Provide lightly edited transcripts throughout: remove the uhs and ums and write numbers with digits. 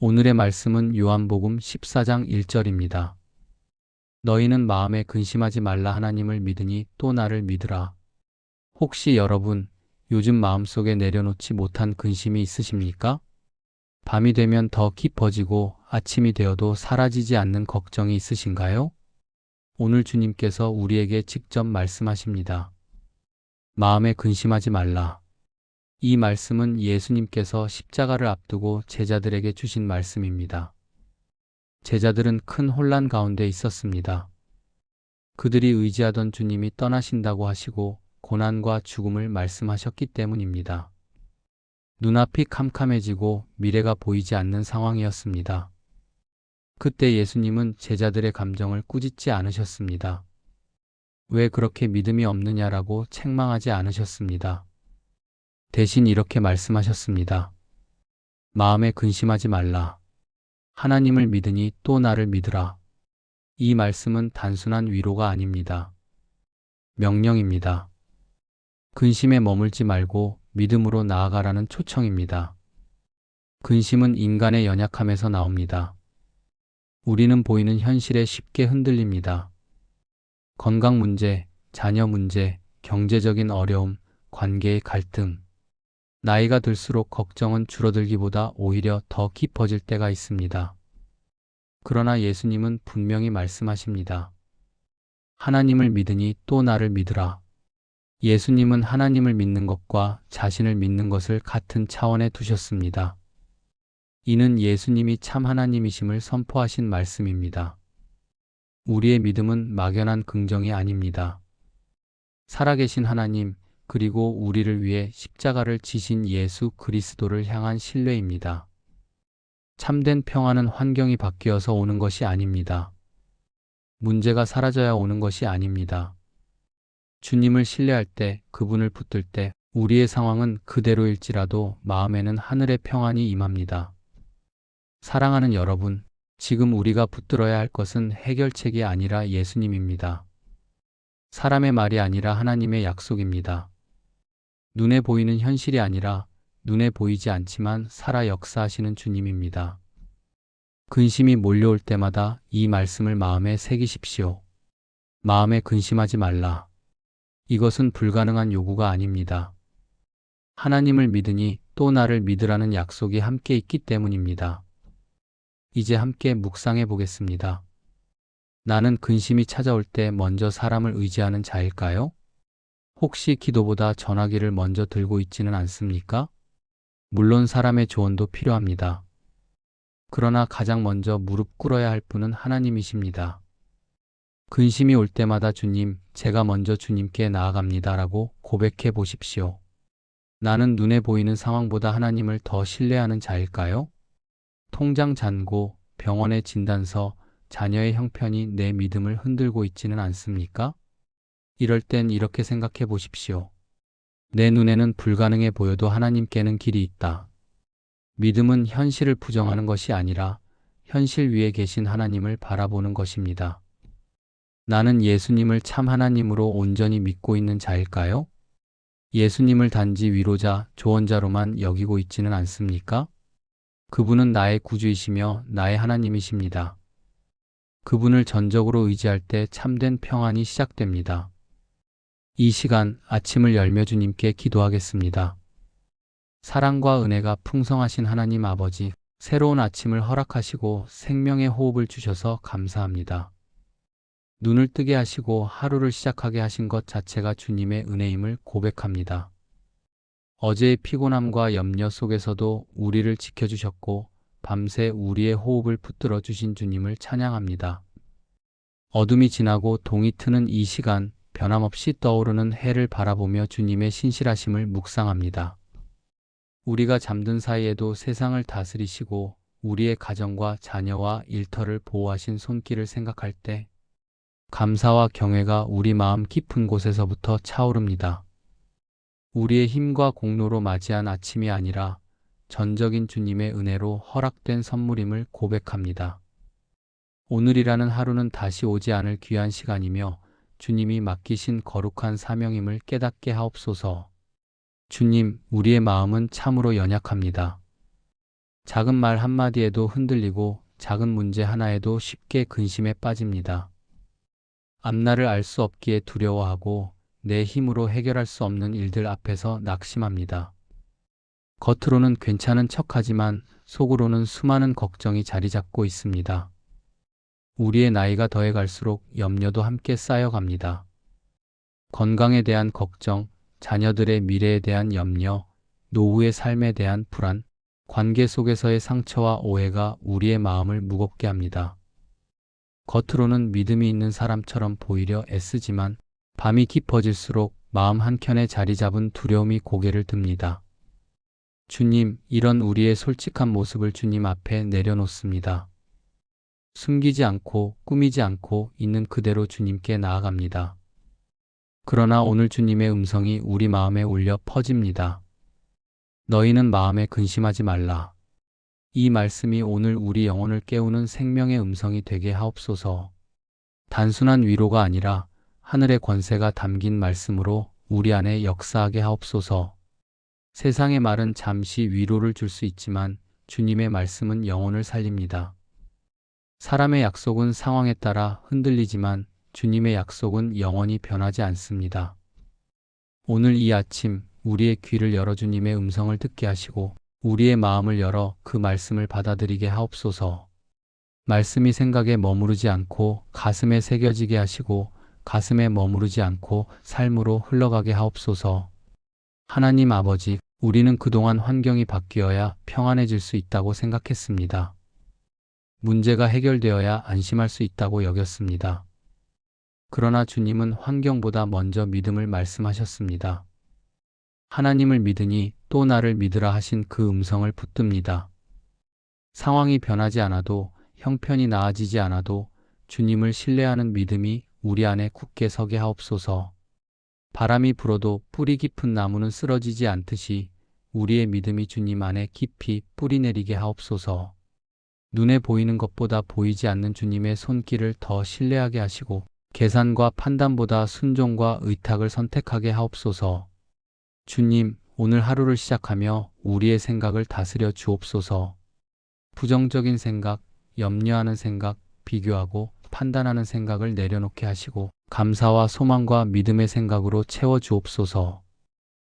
오늘의 말씀은 요한복음 14장 1절입니다. 너희는 마음에 근심하지 말라 하나님을 믿으니 또 나를 믿으라. 혹시 여러분, 요즘 마음속에 내려놓지 못한 근심이 있으십니까? 밤이 되면 더 깊어지고 아침이 되어도 사라지지 않는 걱정이 있으신가요? 오늘 주님께서 우리에게 직접 말씀하십니다. 마음에 근심하지 말라. 이 말씀은 예수님께서 십자가를 앞두고 제자들에게 주신 말씀입니다. 제자들은 큰 혼란 가운데 있었습니다. 그들이 의지하던 주님이 떠나신다고 하시고 고난과 죽음을 말씀하셨기 때문입니다. 눈앞이 캄캄해지고 미래가 보이지 않는 상황이었습니다. 그때 예수님은 제자들의 감정을 꾸짖지 않으셨습니다. 왜 그렇게 믿음이 없느냐라고 책망하지 않으셨습니다. 대신 이렇게 말씀하셨습니다. 마음에 근심하지 말라. 하나님을 믿으니 또 나를 믿으라. 이 말씀은 단순한 위로가 아닙니다. 명령입니다. 근심에 머물지 말고 믿음으로 나아가라는 초청입니다. 근심은 인간의 연약함에서 나옵니다. 우리는 보이는 현실에 쉽게 흔들립니다. 건강 문제, 자녀 문제, 경제적인 어려움, 관계의 갈등. 나이가 들수록 걱정은 줄어들기보다 오히려 더 깊어질 때가 있습니다. 그러나 예수님은 분명히 말씀하십니다. 하나님을 믿으니 또 나를 믿으라. 예수님은 하나님을 믿는 것과 자신을 믿는 것을 같은 차원에 두셨습니다. 이는 예수님이 참 하나님이심을 선포하신 말씀입니다. 우리의 믿음은 막연한 긍정이 아닙니다. 살아계신 하나님, 그리고 우리를 위해 십자가를 지신 예수 그리스도를 향한 신뢰입니다. 참된 평화는 환경이 바뀌어서 오는 것이 아닙니다. 문제가 사라져야 오는 것이 아닙니다. 주님을 신뢰할 때, 그분을 붙들 때 우리의 상황은 그대로일지라도 마음에는 하늘의 평안이 임합니다. 사랑하는 여러분, 지금 우리가 붙들어야 할 것은 해결책이 아니라 예수님입니다. 사람의 말이 아니라 하나님의 약속입니다. 눈에 보이는 현실이 아니라 눈에 보이지 않지만 살아 역사하시는 주님입니다. 근심이 몰려올 때마다 이 말씀을 마음에 새기십시오. 마음에 근심하지 말라. 이것은 불가능한 요구가 아닙니다. 하나님을 믿으니 또 나를 믿으라는 약속이 함께 있기 때문입니다. 이제 함께 묵상해 보겠습니다. 나는 근심이 찾아올 때 먼저 사람을 의지하는 자일까요? 혹시 기도보다 전화기를 먼저 들고 있지는 않습니까? 물론 사람의 조언도 필요합니다. 그러나 가장 먼저 무릎 꿇어야 할 분은 하나님이십니다. 근심이 올 때마다 주님, 제가 먼저 주님께 나아갑니다라고 고백해 보십시오. 나는 눈에 보이는 상황보다 하나님을 더 신뢰하는 자일까요? 통장 잔고, 병원의 진단서, 자녀의 형편이 내 믿음을 흔들고 있지는 않습니까? 이럴 땐 이렇게 생각해 보십시오. 내 눈에는 불가능해 보여도 하나님께는 길이 있다. 믿음은 현실을 부정하는 것이 아니라 현실 위에 계신 하나님을 바라보는 것입니다. 나는 예수님을 참 하나님으로 온전히 믿고 있는 자일까요? 예수님을 단지 위로자, 조언자로만 여기고 있지는 않습니까? 그분은 나의 구주이시며 나의 하나님이십니다. 그분을 전적으로 의지할 때 참된 평안이 시작됩니다. 이 시간 아침을 열며 주님께 기도하겠습니다. 사랑과 은혜가 풍성하신 하나님 아버지, 새로운 아침을 허락하시고 생명의 호흡을 주셔서 감사합니다. 눈을 뜨게 하시고 하루를 시작하게 하신 것 자체가 주님의 은혜임을 고백합니다. 어제의 피곤함과 염려 속에서도 우리를 지켜주셨고 밤새 우리의 호흡을 붙들어 주신 주님을 찬양합니다. 어둠이 지나고 동이 트는 이 시간, 변함없이 떠오르는 해를 바라보며 주님의 신실하심을 묵상합니다. 우리가 잠든 사이에도 세상을 다스리시고 우리의 가정과 자녀와 일터를 보호하신 손길을 생각할 때 감사와 경외가 우리 마음 깊은 곳에서부터 차오릅니다. 우리의 힘과 공로로 맞이한 아침이 아니라 전적인 주님의 은혜로 허락된 선물임을 고백합니다. 오늘이라는 하루는 다시 오지 않을 귀한 시간이며 주님이 맡기신 거룩한 사명임을 깨닫게 하옵소서. 주님, 우리의 마음은 참으로 연약합니다. 작은 말 한마디에도 흔들리고 작은 문제 하나에도 쉽게 근심에 빠집니다. 앞날을 알 수 없기에 두려워하고 내 힘으로 해결할 수 없는 일들 앞에서 낙심합니다. 겉으로는 괜찮은 척하지만 속으로는 수많은 걱정이 자리 잡고 있습니다. 우리의 나이가 더해갈수록 염려도 함께 쌓여갑니다. 건강에 대한 걱정, 자녀들의 미래에 대한 염려, 노후의 삶에 대한 불안, 관계 속에서의 상처와 오해가 우리의 마음을 무겁게 합니다. 겉으로는 믿음이 있는 사람처럼 보이려 애쓰지만 밤이 깊어질수록 마음 한켠에 자리 잡은 두려움이 고개를 듭니다. 주님, 이런 우리의 솔직한 모습을 주님 앞에 내려놓습니다. 숨기지 않고 꾸미지 않고 있는 그대로 주님께 나아갑니다. 그러나 오늘 주님의 음성이 우리 마음에 울려 퍼집니다. 너희는 마음에 근심하지 말라. 이 말씀이 오늘 우리 영혼을 깨우는 생명의 음성이 되게 하옵소서. 단순한 위로가 아니라 하늘의 권세가 담긴 말씀으로 우리 안에 역사하게 하옵소서. 세상의 말은 잠시 위로를 줄 수 있지만 주님의 말씀은 영혼을 살립니다. 사람의 약속은 상황에 따라 흔들리지만 주님의 약속은 영원히 변하지 않습니다. 오늘 이 아침 우리의 귀를 열어 주님의 음성을 듣게 하시고 우리의 마음을 열어 그 말씀을 받아들이게 하옵소서. 말씀이 생각에 머무르지 않고 가슴에 새겨지게 하시고 가슴에 머무르지 않고 삶으로 흘러가게 하옵소서. 하나님 아버지, 우리는 그동안 환경이 바뀌어야 평안해질 수 있다고 생각했습니다. 문제가 해결되어야 안심할 수 있다고 여겼습니다. 그러나 주님은 환경보다 먼저 믿음을 말씀하셨습니다. 하나님을 믿으니 또 나를 믿으라 하신 그 음성을 붙듭니다. 상황이 변하지 않아도 형편이 나아지지 않아도 주님을 신뢰하는 믿음이 우리 안에 굳게 서게 하옵소서. 바람이 불어도 뿌리 깊은 나무는 쓰러지지 않듯이 우리의 믿음이 주님 안에 깊이 뿌리 내리게 하옵소서. 눈에 보이는 것보다 보이지 않는 주님의 손길을 더 신뢰하게 하시고 계산과 판단보다 순종과 의탁을 선택하게 하옵소서. 주님, 오늘 하루를 시작하며 우리의 생각을 다스려 주옵소서. 부정적인 생각, 염려하는 생각, 비교하고 판단하는 생각을 내려놓게 하시고 감사와 소망과 믿음의 생각으로 채워 주옵소서.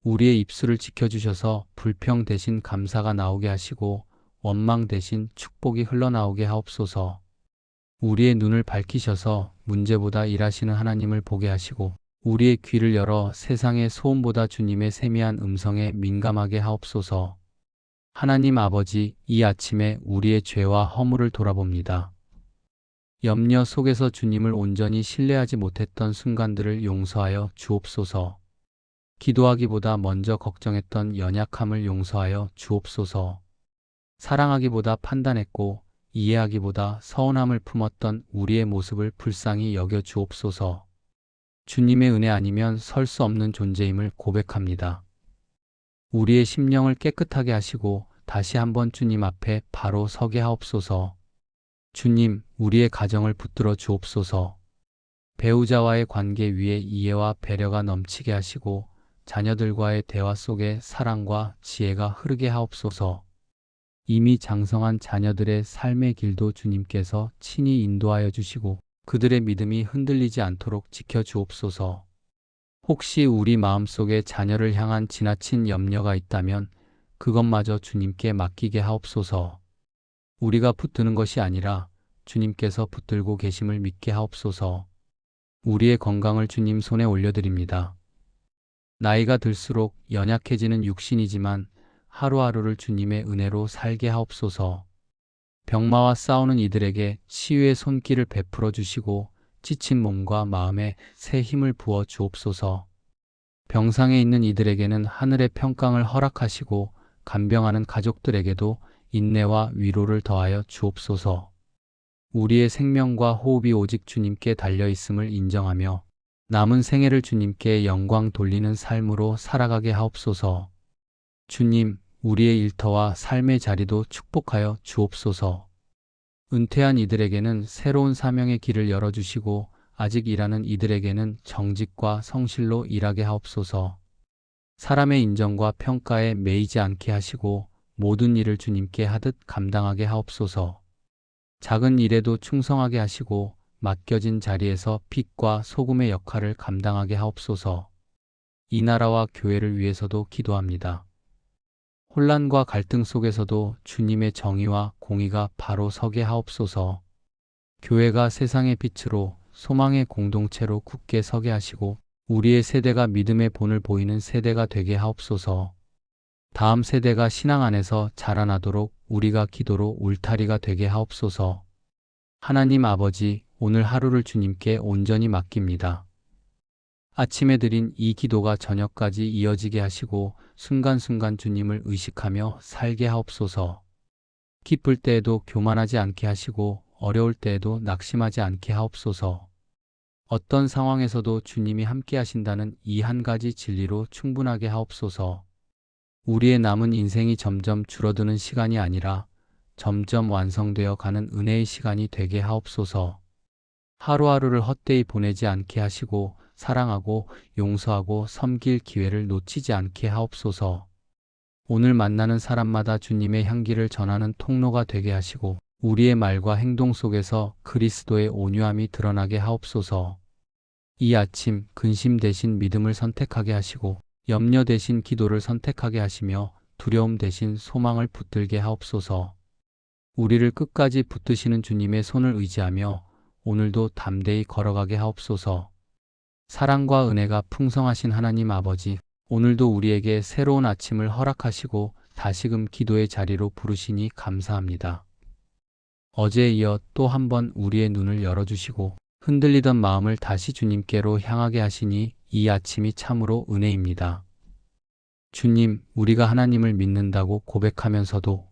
우리의 입술을 지켜주셔서 불평 대신 감사가 나오게 하시고 원망 대신 축복이 흘러나오게 하옵소서. 우리의 눈을 밝히셔서 문제보다 일하시는 하나님을 보게 하시고 우리의 귀를 열어 세상의 소음보다 주님의 세미한 음성에 민감하게 하옵소서. 하나님 아버지, 이 아침에 우리의 죄와 허물을 돌아봅니다. 염려 속에서 주님을 온전히 신뢰하지 못했던 순간들을 용서하여 주옵소서. 기도하기보다 먼저 걱정했던 연약함을 용서하여 주옵소서. 사랑하기보다 판단했고 이해하기보다 서운함을 품었던 우리의 모습을 불쌍히 여겨 주옵소서. 주님의 은혜 아니면 설 수 없는 존재임을 고백합니다. 우리의 심령을 깨끗하게 하시고 다시 한번 주님 앞에 바로 서게 하옵소서. 주님, 우리의 가정을 붙들어 주옵소서. 배우자와의 관계 위에 이해와 배려가 넘치게 하시고 자녀들과의 대화 속에 사랑과 지혜가 흐르게 하옵소서. 이미 장성한 자녀들의 삶의 길도 주님께서 친히 인도하여 주시고 그들의 믿음이 흔들리지 않도록 지켜주옵소서. 혹시 우리 마음속에 자녀를 향한 지나친 염려가 있다면 그것마저 주님께 맡기게 하옵소서. 우리가 붙드는 것이 아니라 주님께서 붙들고 계심을 믿게 하옵소서. 우리의 건강을 주님 손에 올려드립니다. 나이가 들수록 연약해지는 육신이지만 하루하루를 주님의 은혜로 살게 하옵소서. 병마와 싸우는 이들에게 치유의 손길을 베풀어 주시고 지친 몸과 마음에 새 힘을 부어 주옵소서. 병상에 있는 이들에게는 하늘의 평강을 허락하시고 간병하는 가족들에게도 인내와 위로를 더하여 주옵소서. 우리의 생명과 호흡이 오직 주님께 달려 있음을 인정하며 남은 생애를 주님께 영광 돌리는 삶으로 살아가게 하옵소서. 주님, 우리의 일터와 삶의 자리도 축복하여 주옵소서. 은퇴한 이들에게는 새로운 사명의 길을 열어주시고 아직 일하는 이들에게는 정직과 성실로 일하게 하옵소서. 사람의 인정과 평가에 매이지 않게 하시고 모든 일을 주님께 하듯 감당하게 하옵소서. 작은 일에도 충성하게 하시고 맡겨진 자리에서 빛과 소금의 역할을 감당하게 하옵소서. 이 나라와 교회를 위해서도 기도합니다. 혼란과 갈등 속에서도 주님의 정의와 공의가 바로 서게 하옵소서. 교회가 세상의 빛으로 소망의 공동체로 굳게 서게 하시고 우리의 세대가 믿음의 본을 보이는 세대가 되게 하옵소서. 다음 세대가 신앙 안에서 자라나도록 우리가 기도로 울타리가 되게 하옵소서. 하나님 아버지, 오늘 하루를 주님께 온전히 맡깁니다. 아침에 드린 이 기도가 저녁까지 이어지게 하시고 순간순간 주님을 의식하며 살게 하옵소서. 기쁠 때에도 교만하지 않게 하시고 어려울 때에도 낙심하지 않게 하옵소서. 어떤 상황에서도 주님이 함께 하신다는 이 한 가지 진리로 충분하게 하옵소서. 우리의 남은 인생이 점점 줄어드는 시간이 아니라 점점 완성되어 가는 은혜의 시간이 되게 하옵소서. 하루하루를 헛되이 보내지 않게 하시고 사랑하고 용서하고 섬길 기회를 놓치지 않게 하옵소서. 오늘 만나는 사람마다 주님의 향기를 전하는 통로가 되게 하시고 우리의 말과 행동 속에서 그리스도의 온유함이 드러나게 하옵소서. 이 아침 근심 대신 믿음을 선택하게 하시고 염려 대신 기도를 선택하게 하시며 두려움 대신 소망을 붙들게 하옵소서. 우리를 끝까지 붙드시는 주님의 손을 의지하며 오늘도 담대히 걸어가게 하옵소서. 사랑과 은혜가 풍성하신 하나님 아버지, 오늘도 우리에게 새로운 아침을 허락하시고 다시금 기도의 자리로 부르시니 감사합니다. 어제에 이어 또 한 번 우리의 눈을 열어주시고 흔들리던 마음을 다시 주님께로 향하게 하시니 이 아침이 참으로 은혜입니다. 주님, 우리가 하나님을 믿는다고 고백하면서도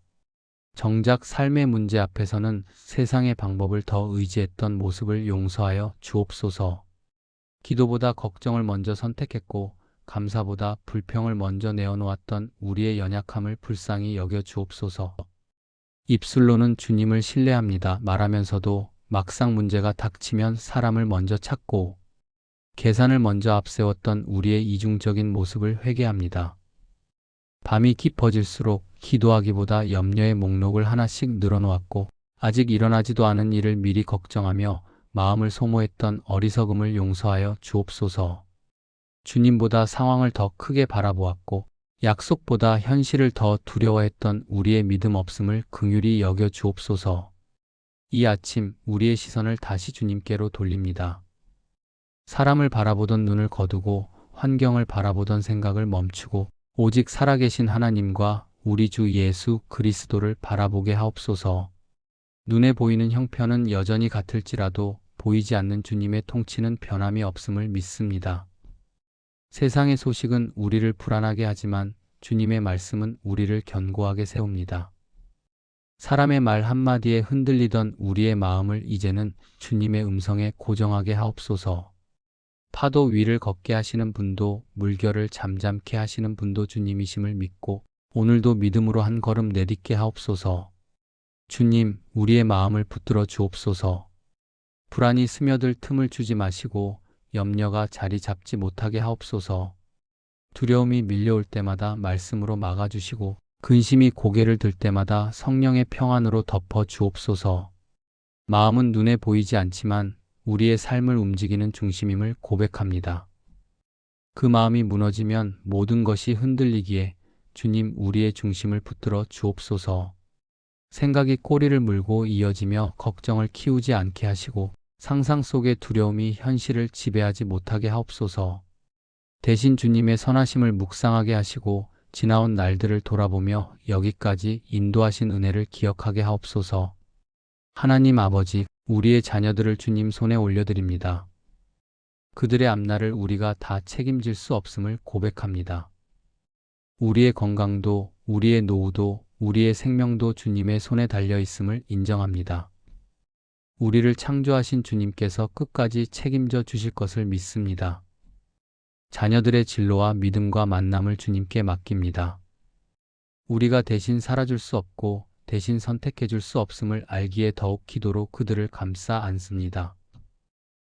정작 삶의 문제 앞에서는 세상의 방법을 더 의지했던 모습을 용서하여 주옵소서. 기도보다 걱정을 먼저 선택했고 감사보다 불평을 먼저 내어놓았던 우리의 연약함을 불쌍히 여겨 주옵소서. 입술로는 주님을 신뢰합니다 말하면서도 막상 문제가 닥치면 사람을 먼저 찾고 계산을 먼저 앞세웠던 우리의 이중적인 모습을 회개합니다. 밤이 깊어질수록 기도하기보다 염려의 목록을 하나씩 늘어놓았고 아직 일어나지도 않은 일을 미리 걱정하며 마음을 소모했던 어리석음을 용서하여 주옵소서. 주님보다 상황을 더 크게 바라보았고 약속보다 현실을 더 두려워했던 우리의 믿음 없음을 긍휼히 여겨 주옵소서. 이 아침 우리의 시선을 다시 주님께로 돌립니다. 사람을 바라보던 눈을 거두고 환경을 바라보던 생각을 멈추고 오직 살아계신 하나님과 우리 주 예수 그리스도를 바라보게 하옵소서. 눈에 보이는 형편은 여전히 같을지라도 보이지 않는 주님의 통치는 변함이 없음을 믿습니다. 세상의 소식은 우리를 불안하게 하지만 주님의 말씀은 우리를 견고하게 세웁니다. 사람의 말 한마디에 흔들리던 우리의 마음을 이제는 주님의 음성에 고정하게 하옵소서. 파도 위를 걷게 하시는 분도 물결을 잠잠케 하시는 분도 주님이심을 믿고 오늘도 믿음으로 한 걸음 내딛게 하옵소서. 주님, 우리의 마음을 붙들어 주옵소서. 불안이 스며들 틈을 주지 마시고 염려가 자리 잡지 못하게 하옵소서. 두려움이 밀려올 때마다 말씀으로 막아주시고 근심이 고개를 들 때마다 성령의 평안으로 덮어 주옵소서. 마음은 눈에 보이지 않지만 우리의 삶을 움직이는 중심임을 고백합니다. 그 마음이 무너지면 모든 것이 흔들리기에 주님 우리의 중심을 붙들어 주옵소서. 생각이 꼬리를 물고 이어지며 걱정을 키우지 않게 하시고 상상 속의 두려움이 현실을 지배하지 못하게 하옵소서. 대신 주님의 선하심을 묵상하게 하시고 지나온 날들을 돌아보며 여기까지 인도하신 은혜를 기억하게 하옵소서. 하나님 아버지, 우리의 자녀들을 주님 손에 올려드립니다. 그들의 앞날을 우리가 다 책임질 수 없음을 고백합니다. 우리의 건강도, 우리의 노후도, 우리의 생명도 주님의 손에 달려 있음을 인정합니다. 우리를 창조하신 주님께서 끝까지 책임져 주실 것을 믿습니다. 자녀들의 진로와 믿음과 만남을 주님께 맡깁니다. 우리가 대신 살아줄 수 없고 대신 선택해 줄 수 없음을 알기에 더욱 기도로 그들을 감싸 안습니다.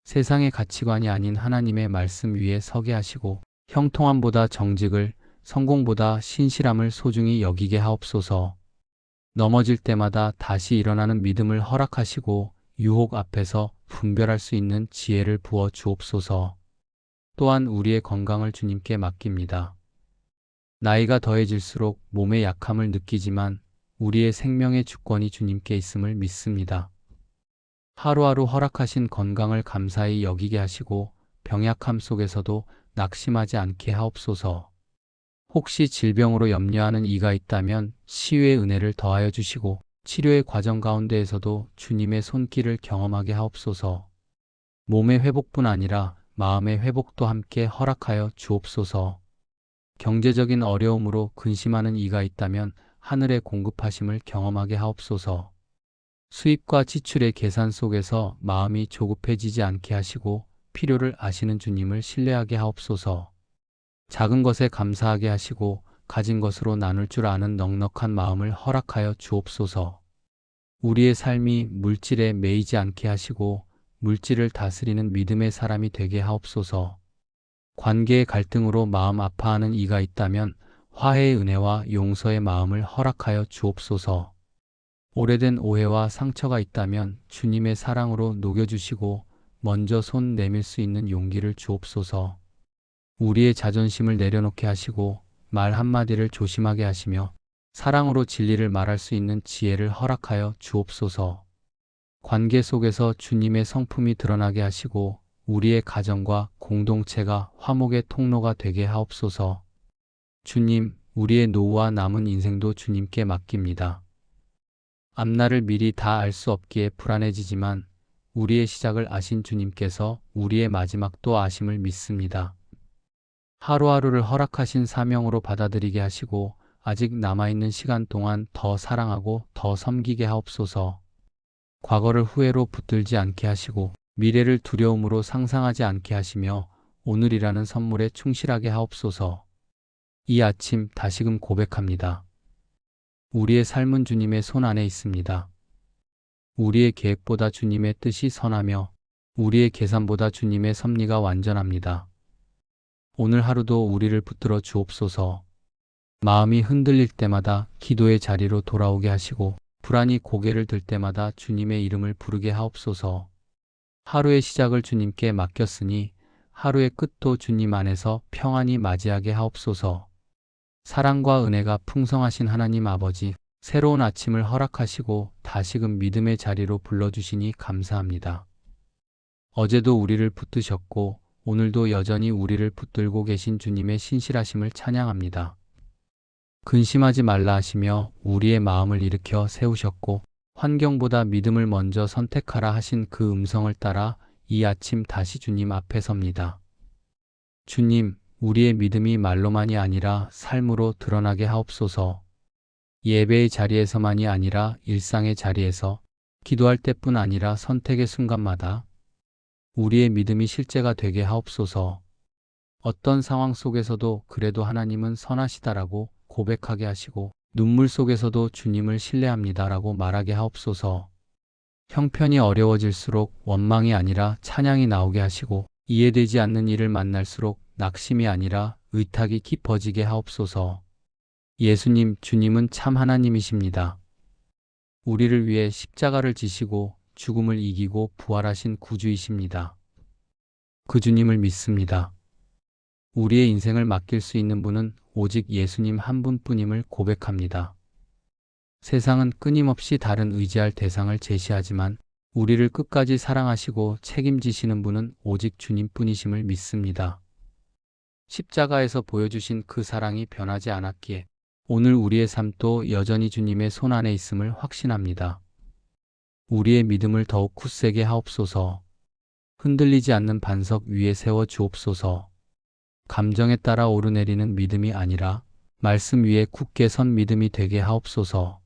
세상의 가치관이 아닌 하나님의 말씀 위에 서게 하시고 형통함보다 정직을, 성공보다 신실함을 소중히 여기게 하옵소서. 넘어질 때마다 다시 일어나는 믿음을 허락하시고 유혹 앞에서 분별할 수 있는 지혜를 부어 주옵소서. 또한 우리의 건강을 주님께 맡깁니다. 나이가 더해질수록 몸의 약함을 느끼지만 우리의 생명의 주권이 주님께 있음을 믿습니다. 하루하루 허락하신 건강을 감사히 여기게 하시고 병약함 속에서도 낙심하지 않게 하옵소서. 혹시 질병으로 염려하는 이가 있다면 치유의 은혜를 더하여 주시고 치료의 과정 가운데에서도 주님의 손길을 경험하게 하옵소서. 몸의 회복뿐 아니라 마음의 회복도 함께 허락하여 주옵소서. 경제적인 어려움으로 근심하는 이가 있다면 하늘의 공급하심을 경험하게 하옵소서. 수입과 지출의 계산 속에서 마음이 조급해지지 않게 하시고 필요를 아시는 주님을 신뢰하게 하옵소서. 작은 것에 감사하게 하시고 가진 것으로 나눌 줄 아는 넉넉한 마음을 허락하여 주옵소서. 우리의 삶이 물질에 매이지 않게 하시고 물질을 다스리는 믿음의 사람이 되게 하옵소서. 관계의 갈등으로 마음 아파하는 이가 있다면 화해의 은혜와 용서의 마음을 허락하여 주옵소서. 오래된 오해와 상처가 있다면 주님의 사랑으로 녹여주시고 먼저 손 내밀 수 있는 용기를 주옵소서. 우리의 자존심을 내려놓게 하시고 말 한마디를 조심하게 하시며 사랑으로 진리를 말할 수 있는 지혜를 허락하여 주옵소서. 관계 속에서 주님의 성품이 드러나게 하시고 우리의 가정과 공동체가 화목의 통로가 되게 하옵소서. 주님, 우리의 노후와 남은 인생도 주님께 맡깁니다. 앞날을 미리 다 알 수 없기에 불안해지지만 우리의 시작을 아신 주님께서 우리의 마지막도 아심을 믿습니다. 하루하루를 허락하신 사명으로 받아들이게 하시고 아직 남아있는 시간 동안 더 사랑하고 더 섬기게 하옵소서. 과거를 후회로 붙들지 않게 하시고 미래를 두려움으로 상상하지 않게 하시며 오늘이라는 선물에 충실하게 하옵소서. 이 아침 다시금 고백합니다. 우리의 삶은 주님의 손 안에 있습니다. 우리의 계획보다 주님의 뜻이 선하며 우리의 계산보다 주님의 섭리가 완전합니다. 오늘 하루도 우리를 붙들어 주옵소서. 마음이 흔들릴 때마다 기도의 자리로 돌아오게 하시고 불안이 고개를 들 때마다 주님의 이름을 부르게 하옵소서. 하루의 시작을 주님께 맡겼으니 하루의 끝도 주님 안에서 평안히 맞이하게 하옵소서. 사랑과 은혜가 풍성하신 하나님 아버지, 새로운 아침을 허락하시고 다시금 믿음의 자리로 불러주시니 감사합니다. 어제도 우리를 붙드셨고 오늘도 여전히 우리를 붙들고 계신 주님의 신실하심을 찬양합니다. 근심하지 말라 하시며 우리의 마음을 일으켜 세우셨고 환경보다 믿음을 먼저 선택하라 하신 그 음성을 따라 이 아침 다시 주님 앞에 섭니다. 주님, 우리의 믿음이 말로만이 아니라 삶으로 드러나게 하옵소서. 예배의 자리에서만이 아니라 일상의 자리에서, 기도할 때뿐 아니라 선택의 순간마다 우리의 믿음이 실제가 되게 하옵소서. 어떤 상황 속에서도 그래도 하나님은 선하시다라고 고백하게 하시고 눈물 속에서도 주님을 신뢰합니다라고 말하게 하옵소서. 형편이 어려워질수록 원망이 아니라 찬양이 나오게 하시고 이해되지 않는 일을 만날수록 낙심이 아니라 의탁이 깊어지게 하옵소서. 예수님, 주님은 참 하나님이십니다. 우리를 위해 십자가를 지시고 죽음을 이기고 부활하신 구주이십니다. 그 주님을 믿습니다. 우리의 인생을 맡길 수 있는 분은 오직 예수님 한 분뿐임을 고백합니다. 세상은 끊임없이 다른 의지할 대상을 제시하지만 우리를 끝까지 사랑하시고 책임지시는 분은 오직 주님뿐이심을 믿습니다. 십자가에서 보여주신 그 사랑이 변하지 않았기에 오늘 우리의 삶도 여전히 주님의 손 안에 있음을 확신합니다. 우리의 믿음을 더욱 굳세게 하옵소서. 흔들리지 않는 반석 위에 세워 주옵소서. 감정에 따라 오르내리는 믿음이 아니라 말씀 위에 굳게 선 믿음이 되게 하옵소서.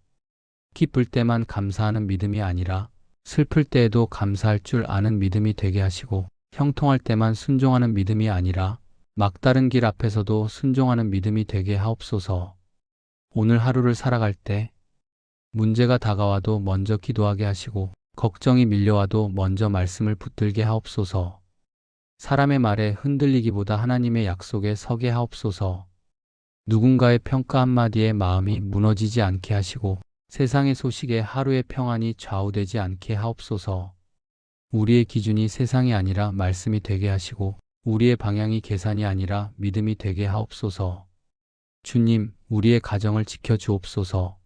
기쁠 때만 감사하는 믿음이 아니라 슬플 때에도 감사할 줄 아는 믿음이 되게 하시고 형통할 때만 순종하는 믿음이 아니라 막다른 길 앞에서도 순종하는 믿음이 되게 하옵소서. 오늘 하루를 살아갈 때 문제가 다가와도 먼저 기도하게 하시고 걱정이 밀려와도 먼저 말씀을 붙들게 하옵소서. 사람의 말에 흔들리기보다 하나님의 약속에 서게 하옵소서. 누군가의 평가 한마디에 마음이 무너지지 않게 하시고 세상의 소식에 하루의 평안이 좌우되지 않게 하옵소서. 우리의 기준이 세상이 아니라 말씀이 되게 하시고 우리의 방향이 계산이 아니라 믿음이 되게 하옵소서. 주님, 우리의 가정을 지켜 주옵소서.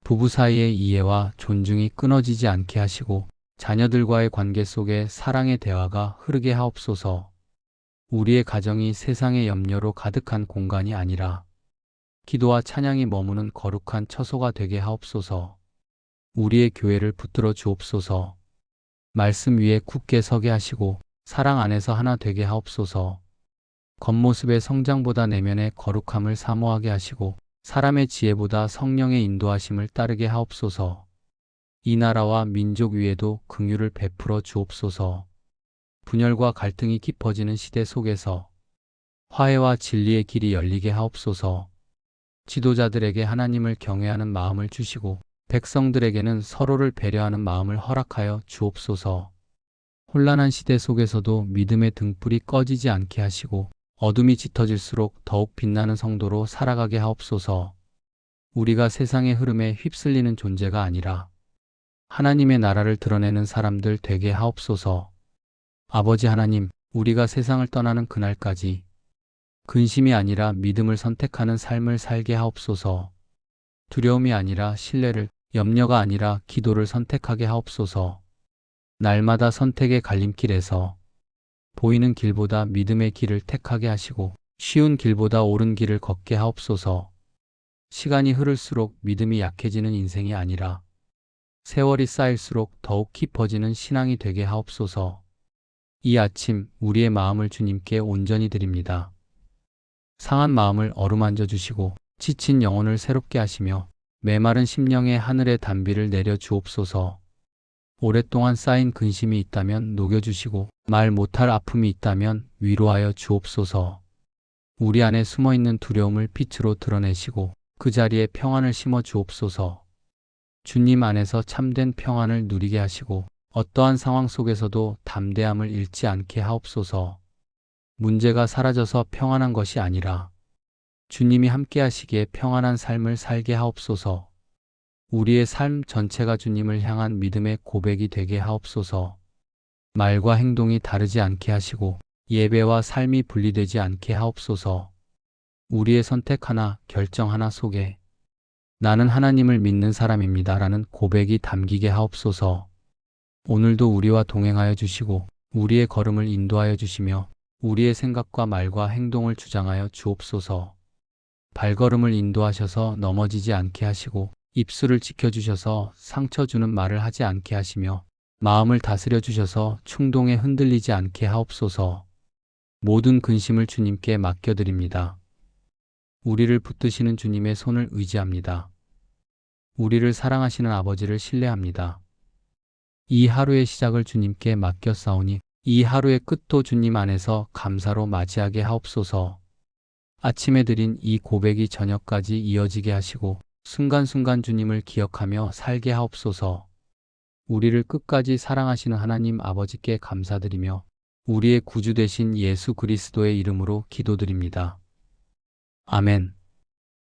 부부 사이의 이해와 존중이 끊어지지 않게 하시고 자녀들과의 관계 속에 사랑의 대화가 흐르게 하옵소서. 우리의 가정이 세상의 염려로 가득한 공간이 아니라 기도와 찬양이 머무는 거룩한 처소가 되게 하옵소서. 우리의 교회를 붙들어 주옵소서. 말씀 위에 굳게 서게 하시고 사랑 안에서 하나 되게 하옵소서. 겉모습의 성장보다 내면의 거룩함을 사모하게 하시고 사람의 지혜보다 성령의 인도하심을 따르게 하옵소서. 이 나라와 민족 위에도 긍휼을 베풀어 주옵소서. 분열과 갈등이 깊어지는 시대 속에서 화해와 진리의 길이 열리게 하옵소서. 지도자들에게 하나님을 경외하는 마음을 주시고 백성들에게는 서로를 배려하는 마음을 허락하여 주옵소서. 혼란한 시대 속에서도 믿음의 등불이 꺼지지 않게 하시고 어둠이 짙어질수록 더욱 빛나는 성도로 살아가게 하옵소서. 우리가 세상의 흐름에 휩쓸리는 존재가 아니라 하나님의 나라를 드러내는 사람들 되게 하옵소서. 아버지 하나님, 우리가 세상을 떠나는 그날까지 근심이 아니라 믿음을 선택하는 삶을 살게 하옵소서. 두려움이 아니라 신뢰를, 염려가 아니라 기도를 선택하게 하옵소서. 날마다 선택의 갈림길에서 보이는 길보다 믿음의 길을 택하게 하시고 쉬운 길보다 옳은 길을 걷게 하옵소서. 시간이 흐를수록 믿음이 약해지는 인생이 아니라 세월이 쌓일수록 더욱 깊어지는 신앙이 되게 하옵소서. 이 아침 우리의 마음을 주님께 온전히 드립니다. 상한 마음을 어루만져 주시고 지친 영혼을 새롭게 하시며 메마른 심령에 하늘의 단비를 내려 주옵소서. 오랫동안 쌓인 근심이 있다면 녹여주시고 말 못할 아픔이 있다면 위로하여 주옵소서. 우리 안에 숨어있는 두려움을 빛으로 드러내시고 그 자리에 평안을 심어 주옵소서. 주님 안에서 참된 평안을 누리게 하시고 어떠한 상황 속에서도 담대함을 잃지 않게 하옵소서. 문제가 사라져서 평안한 것이 아니라 주님이 함께 하시기에 평안한 삶을 살게 하옵소서. 우리의 삶 전체가 주님을 향한 믿음의 고백이 되게 하옵소서. 말과 행동이 다르지 않게 하시고 예배와 삶이 분리되지 않게 하옵소서. 우리의 선택 하나, 결정 하나 속에 나는 하나님을 믿는 사람입니다 라는 고백이 담기게 하옵소서. 오늘도 우리와 동행하여 주시고 우리의 걸음을 인도하여 주시며 우리의 생각과 말과 행동을 주장하여 주옵소서. 발걸음을 인도하셔서 넘어지지 않게 하시고 입술을 지켜주셔서 상처 주는 말을 하지 않게 하시며 마음을 다스려 주셔서 충동에 흔들리지 않게 하옵소서. 모든 근심을 주님께 맡겨드립니다. 우리를 붙드시는 주님의 손을 의지합니다. 우리를 사랑하시는 아버지를 신뢰합니다. 이 하루의 시작을 주님께 맡겼사오니 이 하루의 끝도 주님 안에서 감사로 맞이하게 하옵소서. 아침에 드린 이 고백이 저녁까지 이어지게 하시고 순간순간 주님을 기억하며 살게 하옵소서. 우리를 끝까지 사랑하시는 하나님 아버지께 감사드리며 우리의 구주 되신 예수 그리스도의 이름으로 기도드립니다. 아멘.